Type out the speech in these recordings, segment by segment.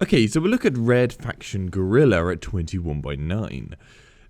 Okay, so we'll look at Red Faction Guerrilla at 21.9.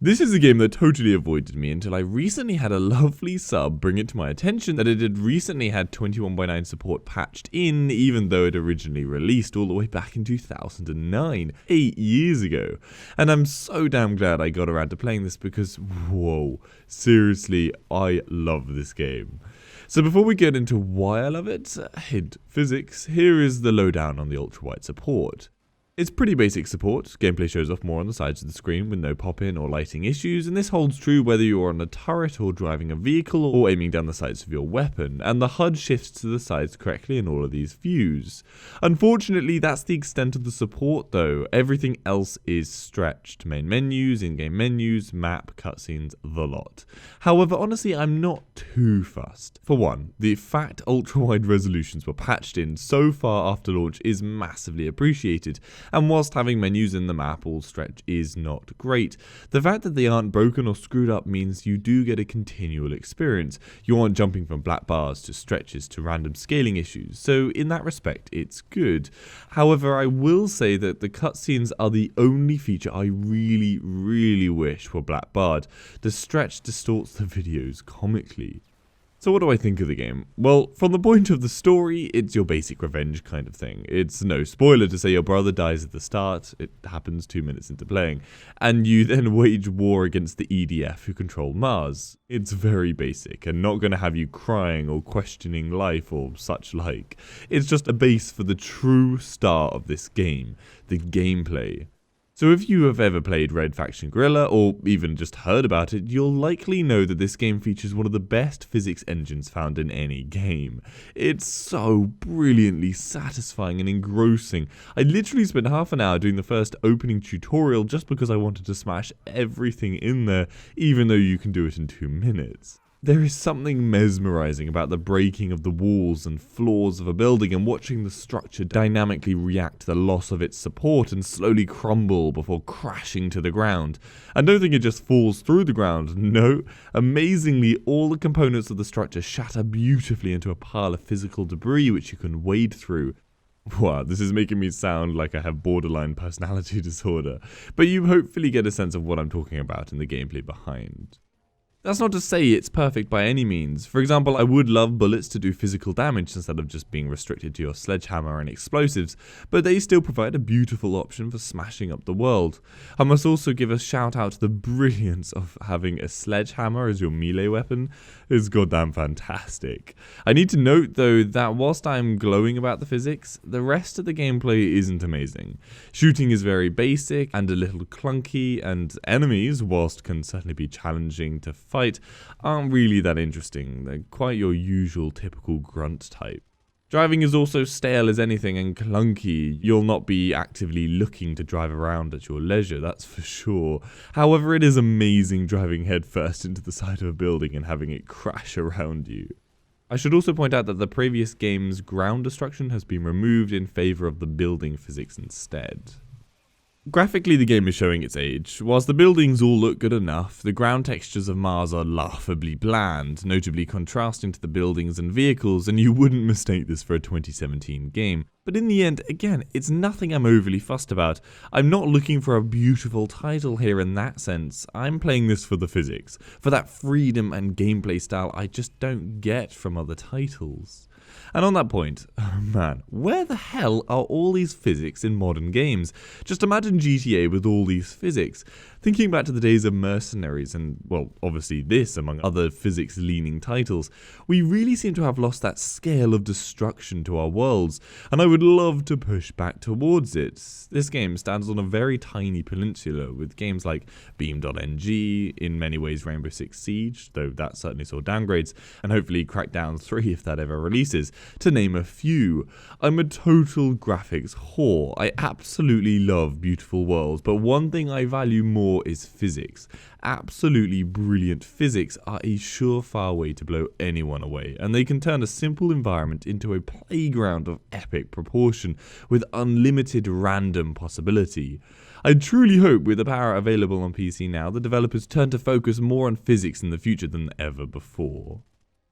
This is a game that totally avoided me until I recently had a lovely sub bring it to my attention that it had recently had 21.9 support patched in, even though it originally released all the way back in 2009, 8 years ago. And I'm so damn glad I got around to playing this because, whoa, seriously, I love this game. So before we get into why I love it, hint physics, here is the lowdown on the ultra-wide support. It's pretty basic support, gameplay shows off more on the sides of the screen with no pop-in or lighting issues, and this holds true whether you're on a turret or driving a vehicle or aiming down the sights of your weapon, and the HUD shifts to the sides correctly in all of these views. Unfortunately, that's the extent of the support though, everything else is stretched. Main menus, in-game menus, map, cutscenes, the lot. However, honestly, I'm not too fussed. For one, the fact ultra-wide resolutions were patched in so far after launch is massively appreciated. And whilst having menus in the map all stretch is not great, the fact that they aren't broken or screwed up means you do get a continual experience. You aren't jumping from black bars to stretches to random scaling issues, so in that respect it's good. However, I will say that the cutscenes are the only feature I really wish were black barred. The stretch distorts the videos comically. So what do I think of the game? Well, from the point of the story, it's your basic revenge kind of thing. It's no spoiler to say your brother dies at the start, it happens 2 minutes into playing, and you then wage war against the EDF who control Mars. It's very basic, and not going to have you crying or questioning life or such like. It's just a base for the true star of this game, the gameplay. So if you have ever played Red Faction Guerrilla, or even just heard about it, you'll likely know that this game features one of the best physics engines found in any game. It's so brilliantly satisfying and engrossing. I literally spent half an hour doing the first opening tutorial just because I wanted to smash everything in there, even though you can do it in 2 minutes. There is something mesmerizing about the breaking of the walls and floors of a building and watching the structure dynamically react to the loss of its support and slowly crumble before crashing to the ground. And don't think it just falls through the ground, no. Amazingly, all the components of the structure shatter beautifully into a pile of physical debris which you can wade through. Wow, this is making me sound like I have borderline personality disorder, but you hopefully get a sense of what I'm talking about in the gameplay behind. That's not to say it's perfect by any means. For example, I would love bullets to do physical damage instead of just being restricted to your sledgehammer and explosives, but they still provide a beautiful option for smashing up the world. I must also give a shout out to the brilliance of having a sledgehammer as your melee weapon. It's goddamn fantastic. I need to note though that whilst I'm glowing about the physics, the rest of the gameplay isn't amazing. Shooting is very basic and a little clunky, and enemies, whilst can certainly be challenging to fight, aren't really that interesting. They're quite your usual typical grunt type. Driving is also stale as anything and clunky. You'll not be actively looking to drive around at your leisure, that's for sure. However, it is amazing driving headfirst into the side of a building and having it crash around you. I should also point out that the previous game's ground destruction has been removed in favour of the building physics instead. Graphically, the game is showing its age. Whilst the buildings all look good enough, the ground textures of Mars are laughably bland, notably contrasting to the buildings and vehicles, and you wouldn't mistake this for a 2017 game. But in the end, again, it's nothing I'm overly fussed about. I'm not looking for a beautiful title here in that sense. I'm playing this for the physics, for that freedom and gameplay style I just don't get from other titles. And on that point, oh man, where the hell are all these physics in modern games? Just imagine GTA with all these physics. Thinking back to the days of Mercenaries and, well, obviously this among other physics-leaning titles, we really seem to have lost that scale of destruction to our worlds, and I would love to push back towards it. This game stands on a very tiny peninsula with games like Beam.ng, in many ways Rainbow Six Siege, though that certainly saw downgrades, and hopefully Crackdown 3 if that ever releases, to name a few. I'm a total graphics whore. I absolutely love beautiful worlds, but one thing I value more is physics. Absolutely brilliant physics are a surefire way to blow anyone away, and they can turn a simple environment into a playground of epic proportion with unlimited random possibility. I truly hope with the power available on PC now, the developers turn to focus more on physics in the future than ever before.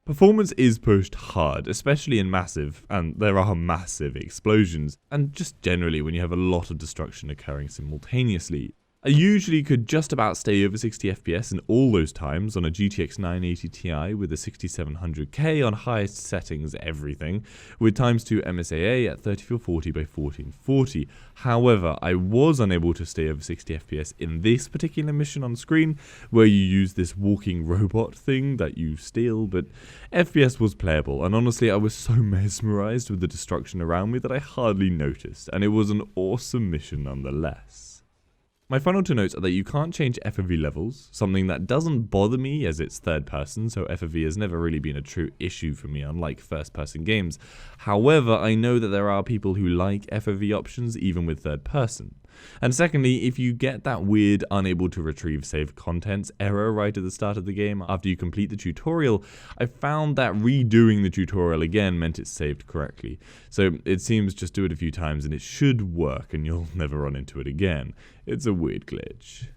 Performance is pushed hard, especially in massive, and there are massive explosions, and just generally when you have a lot of destruction occurring simultaneously. I usually could just about stay over 60 FPS in all those times on a GTX 980 Ti with a 6700K on highest settings everything, with times 2 MSAA at 3440 by 1440. However, I was unable to stay over 60 FPS in this particular mission on screen, where you use this walking robot thing that you steal, but FPS was playable, and honestly I was so mesmerized with the destruction around me that I hardly noticed, and it was an awesome mission nonetheless. My final two notes are that you can't change FOV levels, something that doesn't bother me as it's third person, so FOV has never really been a true issue for me unlike first person games. However, I know that there are people who like FOV options even with third person. And secondly, if you get that weird unable to retrieve saved contents error right at the start of the game after you complete the tutorial, I found that redoing the tutorial again meant it saved correctly. So it seems just do it a few times and it should work and you'll never run into it again. It's a weird glitch.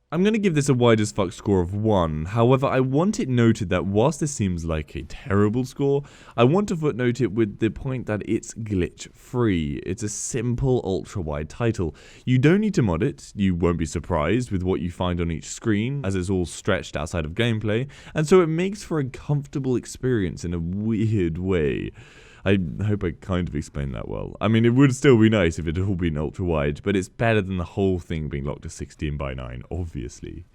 I'm going to give this a WideAsFcuk score of 1, however I want it noted that whilst this seems like a terrible score, I want to footnote it with the point that it's glitch free. It's a simple ultra wide title. You don't need to mod it, you won't be surprised with what you find on each screen as it's all stretched outside of gameplay, and so it makes for a comfortable experience in a weird way. I hope I kind of explained that well. I mean, it would still be nice if it had all been ultra-wide, but it's better than the whole thing being locked to 16:9, obviously.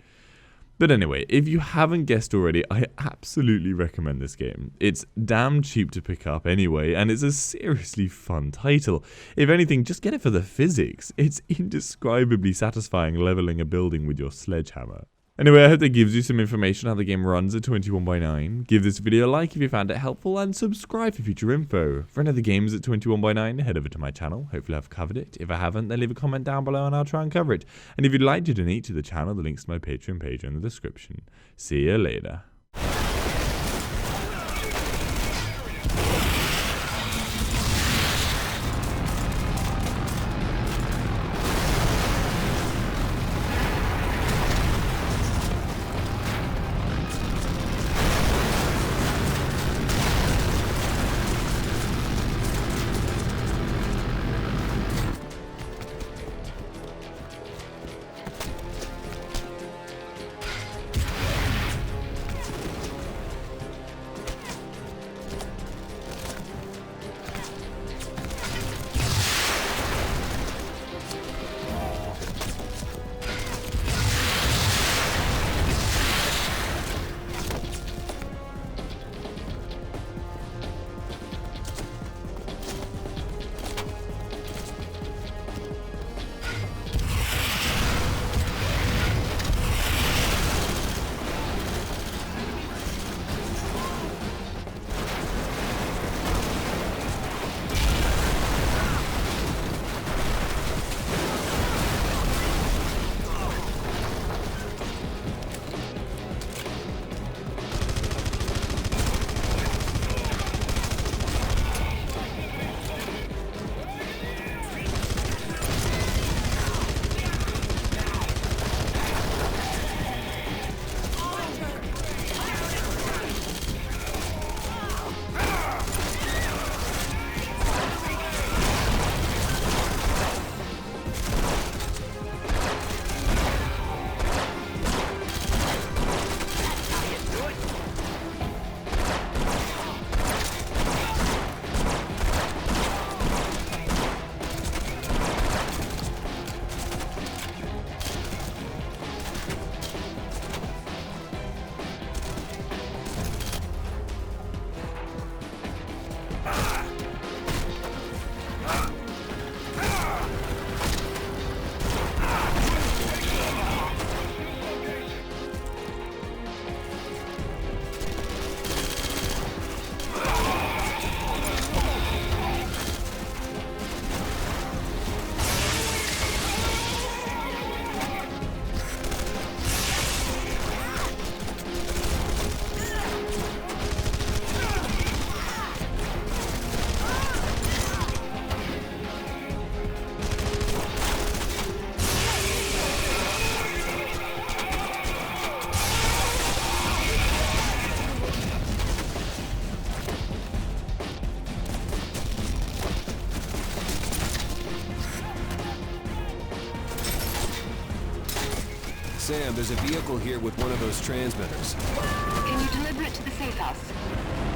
But anyway, if you haven't guessed already, I absolutely recommend this game. It's damn cheap to pick up anyway, and it's a seriously fun title. If anything, just get it for the physics. It's indescribably satisfying leveling a building with your sledgehammer. Anyway, I hope that gives you some information on how the game runs at 21:9. Give this video a like if you found it helpful, and subscribe for future info. For any other games at 21:9, head over to my channel. Hopefully I've covered it. If I haven't, then leave a comment down below and I'll try and cover it. And if you'd like to donate to the channel, the link's to my Patreon page are in the description. See you later. Sam, there's a vehicle here with one of those transmitters. Can you deliver it to the safe house?